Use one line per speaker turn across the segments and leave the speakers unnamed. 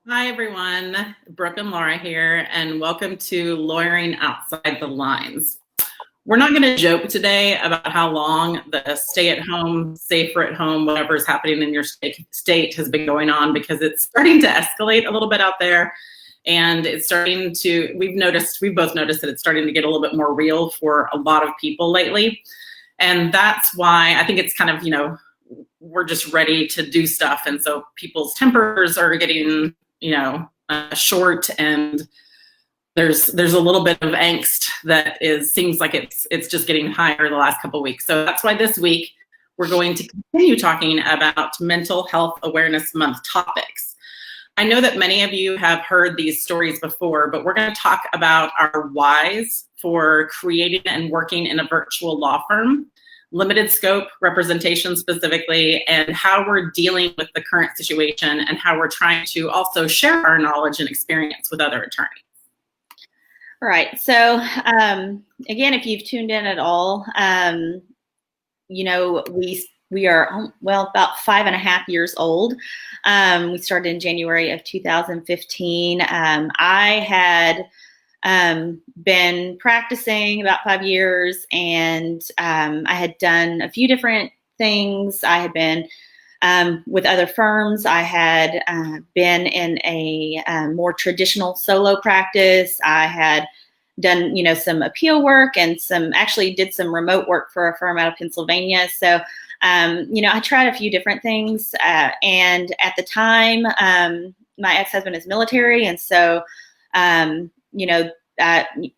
Hi, everyone. Brooke and Laura here, and welcome to Lawyering Outside the Lines. We're not going to joke today about how long the stay-at-home, safer-at-home, whatever is happening in your state has been going on, because it's starting to escalate a little bit out there, and it's starting to, we've both noticed that it's starting to get a little bit more real for a lot of people lately. And that's why I think it's kind of, we're just ready to do stuff. And so people's tempers are getting short, and there's a little bit of angst that seems like it's just getting higher the last couple of weeks. So that's why this week we're going to continue talking about Mental Health Awareness Month topics. I know that many of you have heard these stories before, but we're going to talk about our whys for creating and working in a virtual law firm, limited scope representation specifically, and how we're dealing with the current situation, and how we're trying to also share our knowledge and experience with other attorneys.
All right. So again, if you've tuned in at all, we are, about 5.5 years old. We started in January of 2015. I had been practicing about 5 years, and I had done a few different things. I had been with other firms. I had been in a more traditional solo practice. I had done, some appeal work, and actually did some remote work for a firm out of Pennsylvania. So, I tried a few different things. And at the time, my ex-husband is military. And so,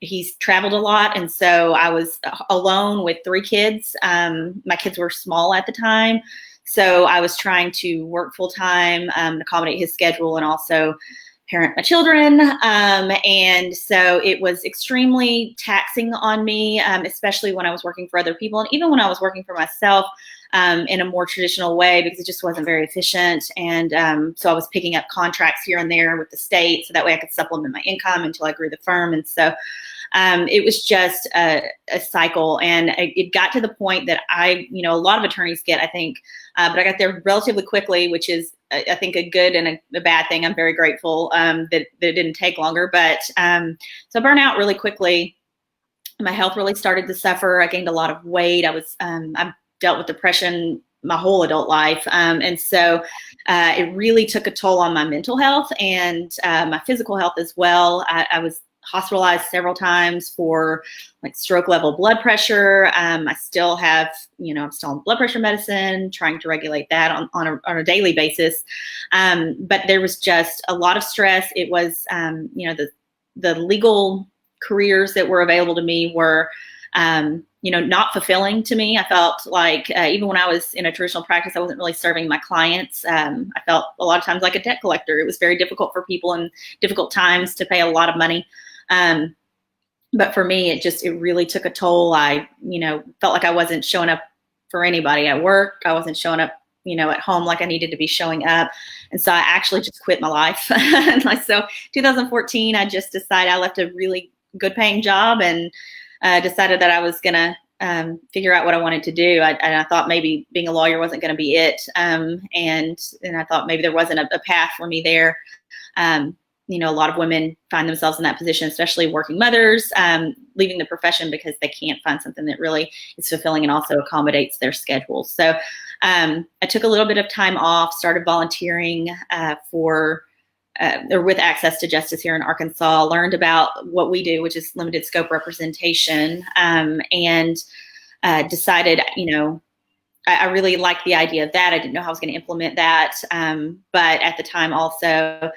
he's traveled a lot. And so I was alone with 3 kids. My kids were small at the time. So I was trying to work full time, accommodate his schedule, and also parent my children. And so it was extremely taxing on me, especially when I was working for other people, and even when I was working for myself in a more traditional way, because it just wasn't very efficient. And so I was picking up contracts here and there with the state, so that way I could supplement my income until I grew the firm. And so it was just a cycle, and it got to the point that a lot of attorneys get, I think, but I got there relatively quickly, which is, I think, a good and a bad thing. I'm very grateful that it didn't take longer, but so I burned out really quickly. My health really started to suffer. I gained a lot of weight. I've dealt with depression my whole adult life, and so it really took a toll on my mental health and my physical health as well. I was hospitalized several times for stroke level blood pressure. I still have, I'm still on blood pressure medicine, trying to regulate that on a daily basis. But there was just a lot of stress. It was, the legal careers that were available to me were, not fulfilling to me. I felt like even when I was in a traditional practice, I wasn't really serving my clients. I felt a lot of times like a debt collector. It was very difficult for people in difficult times to pay a lot of money. But for me, it really took a toll. I, felt like I wasn't showing up for anybody at work. I wasn't showing up, at home like I needed to be showing up. And so I actually just quit my life. So 2014, I just decided, I left a really good paying job and decided that I was going to figure out what I wanted to do. I thought maybe being a lawyer wasn't going to be it. And I thought maybe there wasn't a path for me there. A lot of women find themselves in that position, especially working mothers, leaving the profession because they can't find something that really is fulfilling and also accommodates their schedules. So I took a little bit of time off, started volunteering or with Access to Justice here in Arkansas, learned about what we do, which is limited scope representation, and decided, I really liked the idea of that. I didn't know how I was going to implement that. But at the time also,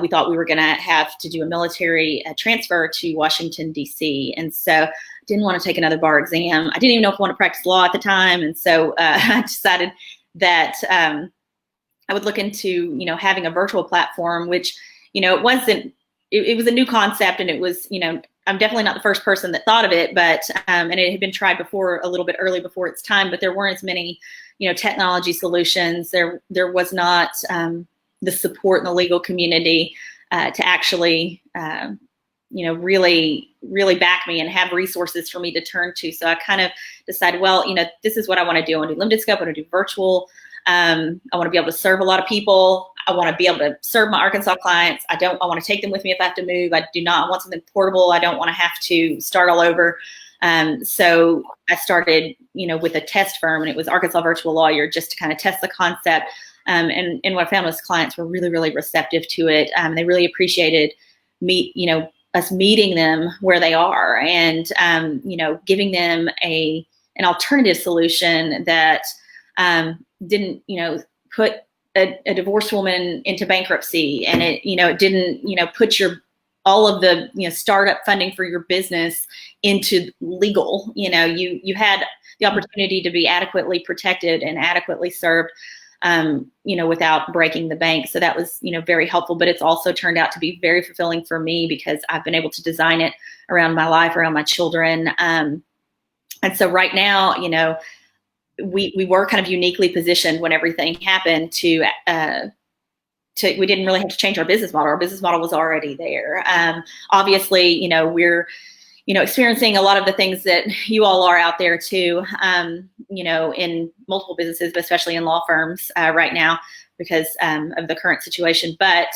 we thought we were going to have to do a military transfer to Washington, D.C. And so I didn't want to take another bar exam. I didn't even know if I wanted to practice law at the time. And so I decided that I would look into, having a virtual platform, which, it wasn't, it was a new concept, and it was, I'm definitely not the first person that thought of it, but, and it had been tried before, a little bit early before its time, but there weren't as many, technology solutions. There was not the support in the legal community to actually, really back me and have resources for me to turn to. So I kind of decided, well, this is what I want to do. I want to do limited scope. I want to do virtual. I want to be able to serve a lot of people. I want to be able to serve my Arkansas clients. I want to take them with me if I have to move. I want something portable. I don't want to have to start all over. So I started, with a test firm, and it was Arkansas Virtual Lawyer, just to kind of test the concept. And what I found was clients were really, really receptive to it. They really appreciated us meeting them where they are, and giving them an alternative solution that didn't put a divorced woman into bankruptcy, and it didn't put all of the startup funding for your business into legal. You had the opportunity to be adequately protected and adequately served, without breaking the bank. So that was, very helpful, but it's also turned out to be very fulfilling for me because I've been able to design it around my life, around my children. And so right now, we were kind of uniquely positioned when everything happened we didn't really have to change our business model. Our business model was already there. Obviously, we're experiencing a lot of the things that you all are out there too, in multiple businesses, but especially in law firms right now because of the current situation. But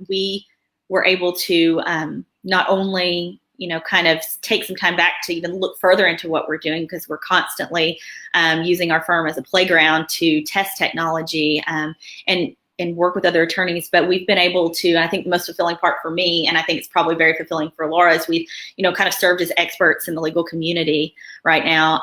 we were able to not only, kind of take some time back to even look further into what we're doing, because we're constantly using our firm as a playground to test technology and work with other attorneys. But we've been able to, I think the most fulfilling part for me, and I think it's probably very fulfilling for Laura, is we've, kind of served as experts in the legal community right now,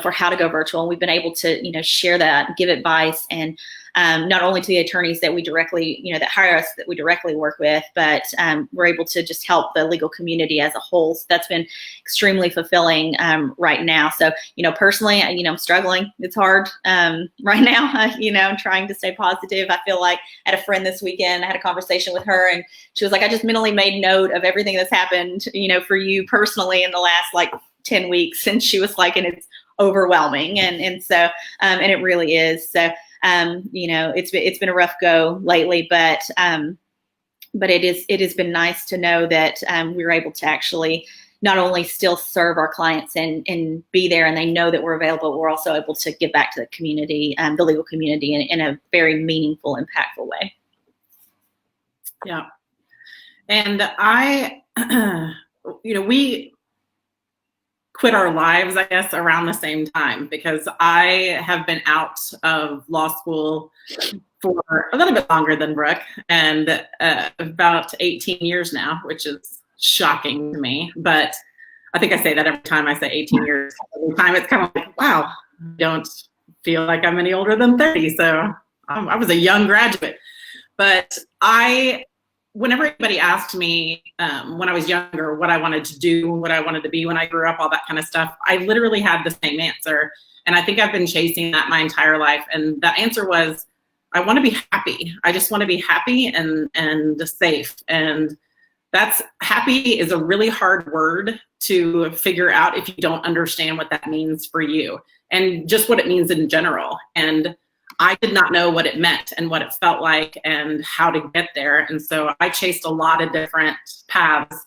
for how to go virtual. And we've been able to, share that, give advice, and not only to the attorneys that we directly, that hire us, that we directly work with, but we're able to just help the legal community as a whole. So that's been extremely fulfilling right now. So, personally, I'm struggling. It's hard right now, I'm trying to stay positive. I feel like I had a friend this weekend, I had a conversation with her, and she was like, I just mentally made note of everything that's happened, for you personally in the last 10 weeks. And she was like, and it's overwhelming. And so, and it really is. So, it's been a rough go lately, but it has been nice to know that we were able to actually not only still serve our clients and be there, and they know that we're available, but we're also able to give back to the community, the legal community, in a very meaningful, impactful way.
Yeah. And we quit our lives, I guess, around the same time, because I have been out of law school for a little bit longer than Brooke, and about 18 years now, which is shocking to me. But I think I say that every time I say 18 years. Every time it's kind of like, wow, I don't feel like I'm any older than 30. So I was a young graduate. But whenever anybody asked me when I was younger what I wanted to do, what I wanted to be when I grew up, all that kind of stuff, I literally had the same answer. And I think I've been chasing that my entire life. And that answer was, I want to be happy. I just want to be happy and safe. And happy is a really hard word to figure out if you don't understand what that means for you and just what it means in general. And I did not know what it meant and what it felt like and how to get there. And so I chased a lot of different paths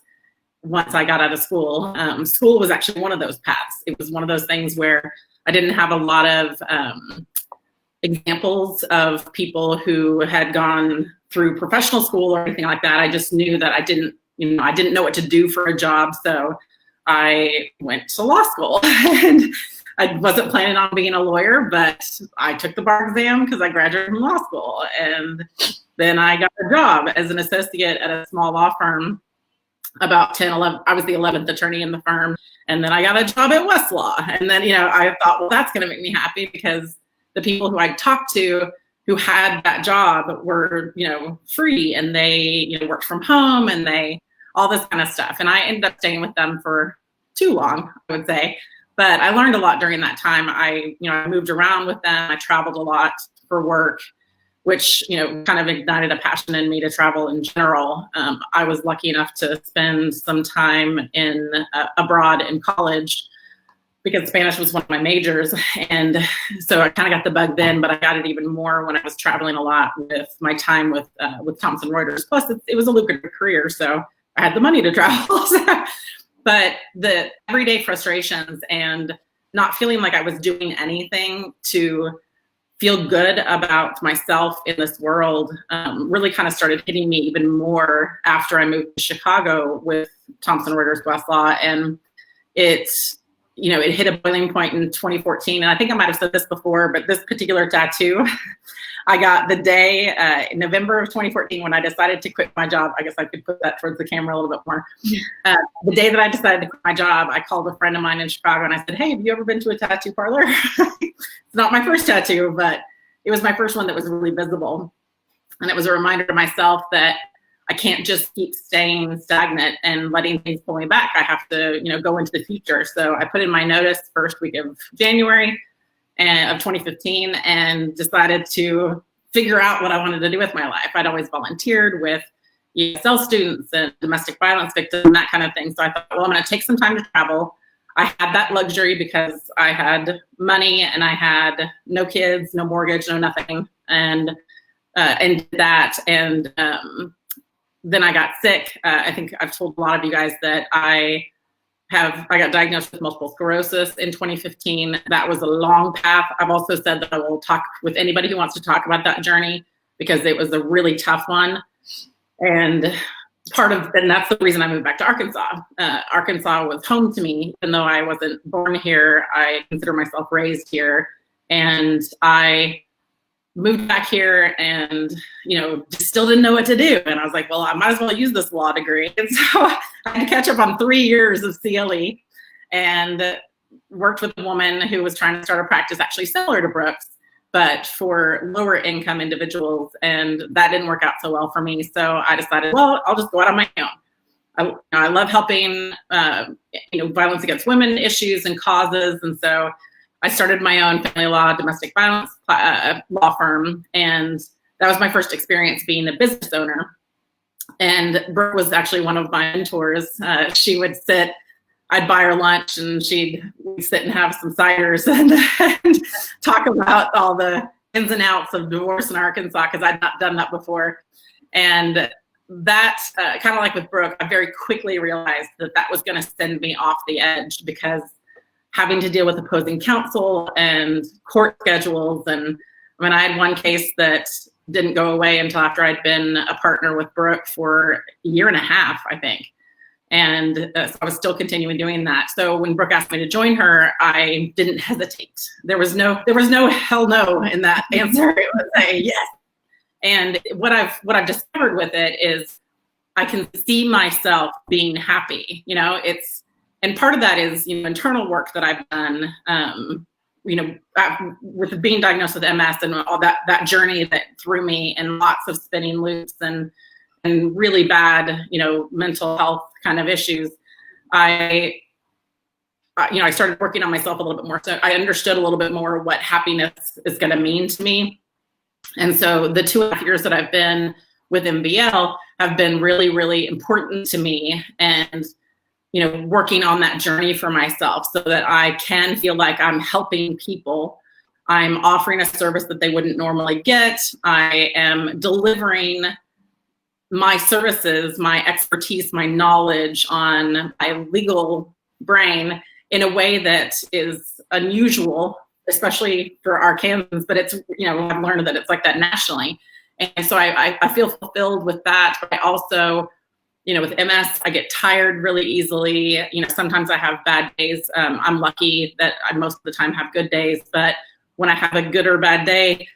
once I got out of school. School was actually one of those paths. It was one of those things where I didn't have a lot of examples of people who had gone through professional school or anything like that. I just knew that I didn't know what to do for a job. So I went to law school. And I wasn't planning on being a lawyer, but I took the bar exam because I graduated from law school. And then I got a job as an associate at a small law firm about 10, 11. I was the 11th attorney in the firm. And then I got a job at Westlaw. And then, I thought, well, that's going to make me happy because the people who I talked to who had that job were, free, and they, worked from home, and all this kind of stuff. And I ended up staying with them for too long, I would say. But I learned a lot during that time. I moved around with them. I traveled a lot for work, which, kind of ignited a passion in me to travel in general. I was lucky enough to spend some time abroad in college because Spanish was one of my majors. And so I kind of got the bug then, but I got it even more when I was traveling a lot with my time with Thomson Reuters. Plus, it was a lucrative career, so I had the money to travel. But the everyday frustrations and not feeling like I was doing anything to feel good about myself in this world really kind of started hitting me even more after I moved to Chicago with Thomson Reuters Westlaw. And it hit a boiling point in 2014. And I think I might have said this before, but this particular tattoo, I got the day in November of 2014 when I decided to quit my job. I guess I could put that towards the camera a little bit more. The day that I decided to quit my job, I called a friend of mine in Chicago and I said, hey, have you ever been to a tattoo parlor? It's not my first tattoo, but it was my first one that was really visible. And it was a reminder to myself that I can't just keep staying stagnant and letting things pull me back. I have to, go into the future. So I put in my notice first week of January of 2015 and decided to figure out what I wanted to do with my life. I'd always volunteered with ESL students and domestic violence victims and that kind of thing. So I thought, well, I'm going to take some time to travel. I had that luxury because I had money and I had no kids, no mortgage, no nothing. And then I got sick. I think I've told a lot of you guys that I got diagnosed with multiple sclerosis in 2015. That was a long path. I've also said that I will talk with anybody who wants to talk about that journey because it was a really tough one. And that's the reason I moved back to Arkansas. Arkansas was home to me, even though I wasn't born here. I consider myself raised here. And I moved back here and, still didn't know what to do. And I was like, well, I might as well use this law degree. And so I had to catch up on 3 years of CLE and worked with a woman who was trying to start a practice actually similar to Brooks, but for lower income individuals. And that didn't work out so well for me. So I decided, well, I'll just go out on my own. I love helping, violence against women issues and causes. And so I started my own family law, domestic violence law firm. And that was my first experience being a business owner. And Brooke was actually one of my mentors. She would sit, I'd buy her lunch and we'd sit and have some ciders and talk about all the ins and outs of divorce in Arkansas because I'd not done that before. And that, kind of like with Brooke, I very quickly realized that was going to send me off the edge because having to deal with opposing counsel and court schedules. And I had one case that didn't go away until after I'd been a partner with Brooke for a year and a half, I think. And so I was still continuing doing that. So when Brooke asked me to join her, I didn't hesitate. There was no hell no in that answer. It was a yes. And what I've discovered with it is I can see myself being happy. And part of that is, internal work that I've done, with being diagnosed with MS and all that journey that threw me in lots of spinning loops and really bad, mental health kind of issues. I started working on myself a little bit more. So I understood a little bit more what happiness is going to mean to me. And so the 2.5 years that I've been with MVL have been really, really important to me. And working on that journey for myself so that I can feel like I'm helping people. I'm offering a service that they wouldn't normally get. I am delivering my services, my expertise, my knowledge on my legal brain in a way that is unusual, especially for Arkansans, but it's, I've learned that it's like that nationally. And so I feel fulfilled with that. But I also, with MS, I get tired really easily. Sometimes I have bad days. I'm lucky that I most of the time have good days, but when I have a good or bad day,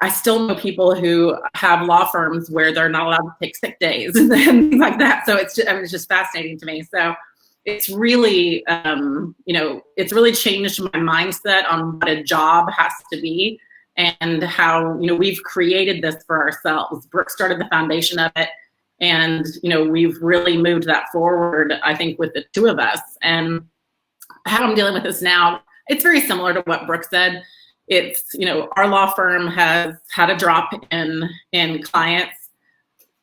I still know people who have law firms where they're not allowed to take sick days and things like that. So it's just fascinating to me. So it's really, it's really changed my mindset on what a job has to be and how, we've created this for ourselves. Brooke started the foundation of it. And, we've really moved that forward, I think, with the two of us. And how I'm dealing with this now, it's very similar to what Brooke said. It's, our law firm has had a drop in clients,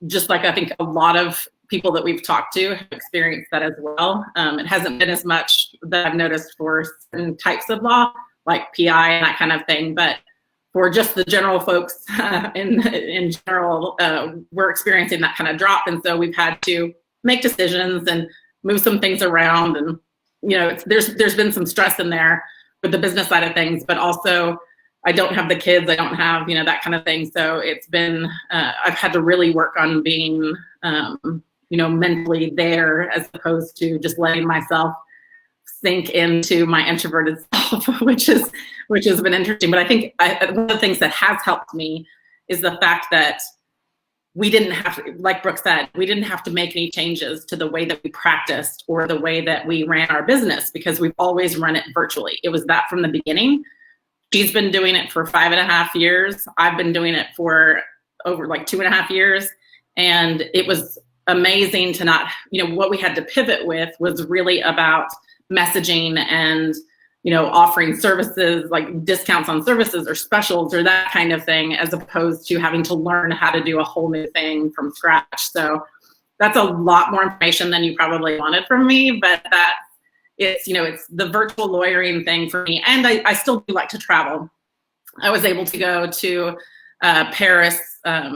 just like I think a lot of people that we've talked to have experienced that as well. It hasn't been as much that I've noticed for certain types of law, like PI and that kind of thing. But for just the general folks in general, we're experiencing that kind of drop. And so we've had to make decisions and move some things around. And, there's been some stress in there with the business side of things, but also, I don't have the kids, I don't have, that kind of thing. So it's been, I've had to really work on being, mentally there, as opposed to just letting myself sink into my introverted self, which has been interesting. But I think one of the things that has helped me is the fact that we didn't have to, like Brooke said, we didn't have to make any changes to the way that we practiced or the way that we ran our business, because we've always run it virtually. It was that from the beginning. She's been doing it for 5.5 years. I've been doing it for over like 2.5 years. And it was amazing to not, what we had to pivot with was really about messaging and, offering services like discounts on services or specials or that kind of thing, as opposed to having to learn how to do a whole new thing from scratch. So that's a lot more information than you probably wanted from me, but that it's, it's the virtual lawyering thing for me. And I still do like to travel. I was able to go to Paris. I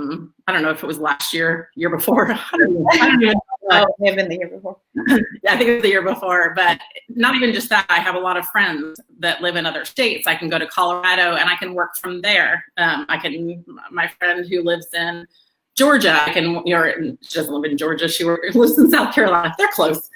don't know if it was last year, year before. I don't even know.
Oh, it may have been the year before.
Yeah, I think it was the year before, but not even just that. I have a lot of friends that live in other states. I can go to Colorado and I can work from there. My friend who lives in Georgia, she doesn't live in Georgia. She lives in South Carolina. They're close.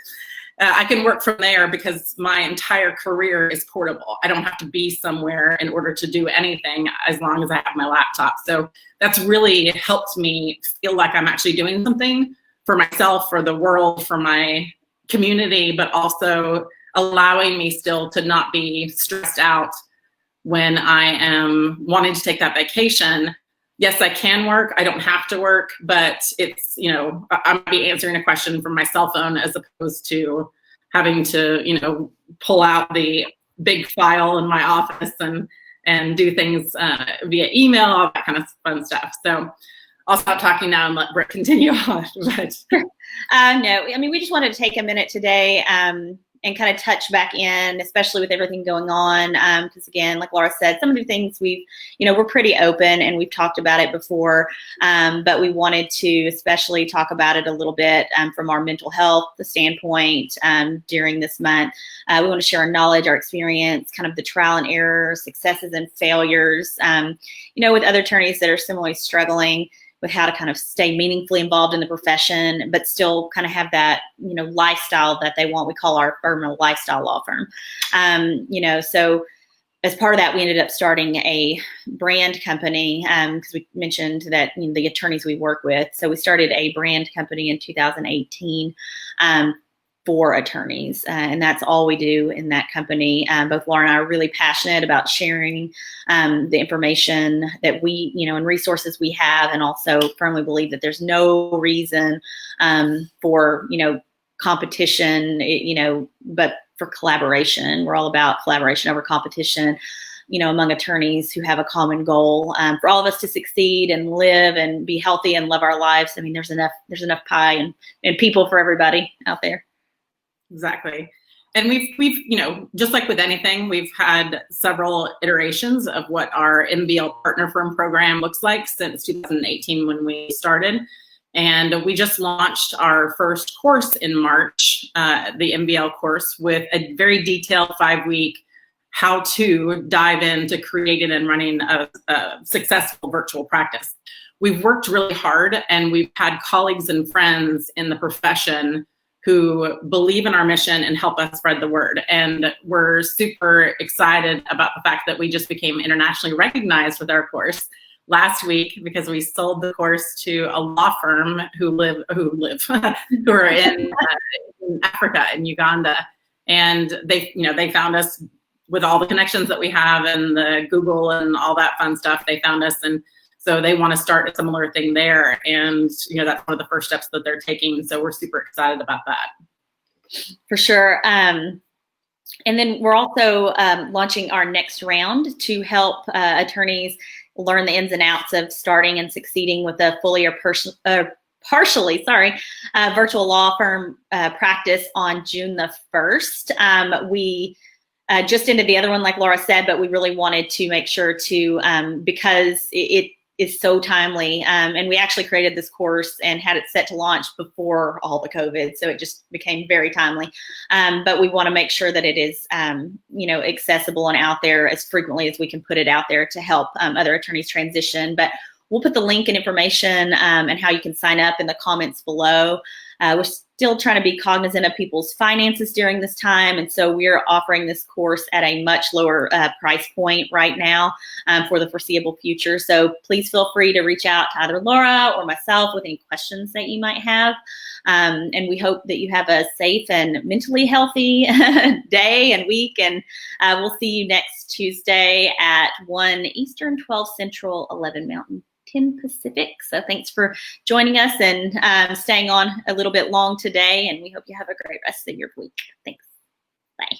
I can work from there because my entire career is portable. I don't have to be somewhere in order to do anything, as long as I have my laptop. So that's really helped me feel like I'm actually doing something for myself, for the world, for my community, but also allowing me still to not be stressed out when I am wanting to take that vacation. Yes, I can work. I don't have to work, but it's, I might be answering a question from my cell phone as opposed to having to, pull out the big file in my office and do things via email, all that kind of fun stuff. So I'll stop talking now and let Britt continue on. But.
No, we just wanted to take a minute today and kind of touch back in, especially with everything going on. Because again, like Laura said, some of the things we're pretty open and we've talked about it before, but we wanted to especially talk about it a little bit from our mental health standpoint during this month. We want to share our knowledge, our experience, kind of the trial and error, successes and failures, with other attorneys that are similarly struggling with how to kind of stay meaningfully involved in the profession, but still kind of have that, lifestyle that they want. We call our firm a lifestyle law firm. So as part of that, we ended up starting a brand company because we mentioned that the attorneys we work with. So we started a brand company in 2018 for attorneys, and that's all we do in that company. Both Laura and I are really passionate about sharing the information that we, and resources we have, and also firmly believe that there's no reason for, competition, but for collaboration. We're all about collaboration over competition, among attorneys who have a common goal for all of us to succeed and live and be healthy and love our lives. There's enough pie and people for everybody out there.
Exactly. And we've, just like with anything, we've had several iterations of what our MBL partner firm program looks like since 2018 when we started. And we just launched our first course in March, the MBL course, with a very detailed 5-week how to dive into creating and running a successful virtual practice. We've worked really hard, and we've had colleagues and friends in the profession who believe in our mission and help us spread the word. And we're super excited about the fact that we just became internationally recognized with our course last week, because we sold the course to a law firm who are in Africa, in Uganda. And they found us with all the connections that we have and the Google and all that fun stuff. They found us, and so they want to start a similar thing there. And, that's one of the first steps that they're taking. So we're super excited about that.
For sure. And then we're also launching our next round to help attorneys learn the ins and outs of starting and succeeding with a fully or partially virtual law firm practice on June the 1st. We just ended the other one, like Laura said, but we really wanted to make sure to, because is so timely. And we actually created this course and had it set to launch before all the COVID, so it just became very timely. But we want to make sure that it is, accessible and out there as frequently as we can put it out there to help other attorneys transition. But we'll put the link and information and how you can sign up in the comments below. We're still trying to be cognizant of people's finances during this time, and so we're offering this course at a much lower price point right now for the foreseeable future. So please feel free to reach out to either Laura or myself with any questions that you might have. And we hope that you have a safe and mentally healthy day and week, and we'll see you next Tuesday at 1 Eastern, 12 Central, 11 Mountain, 10 Pacific. So thanks for joining us and staying on a little bit long today, and we hope you have a great rest of your week. Thanks. Bye.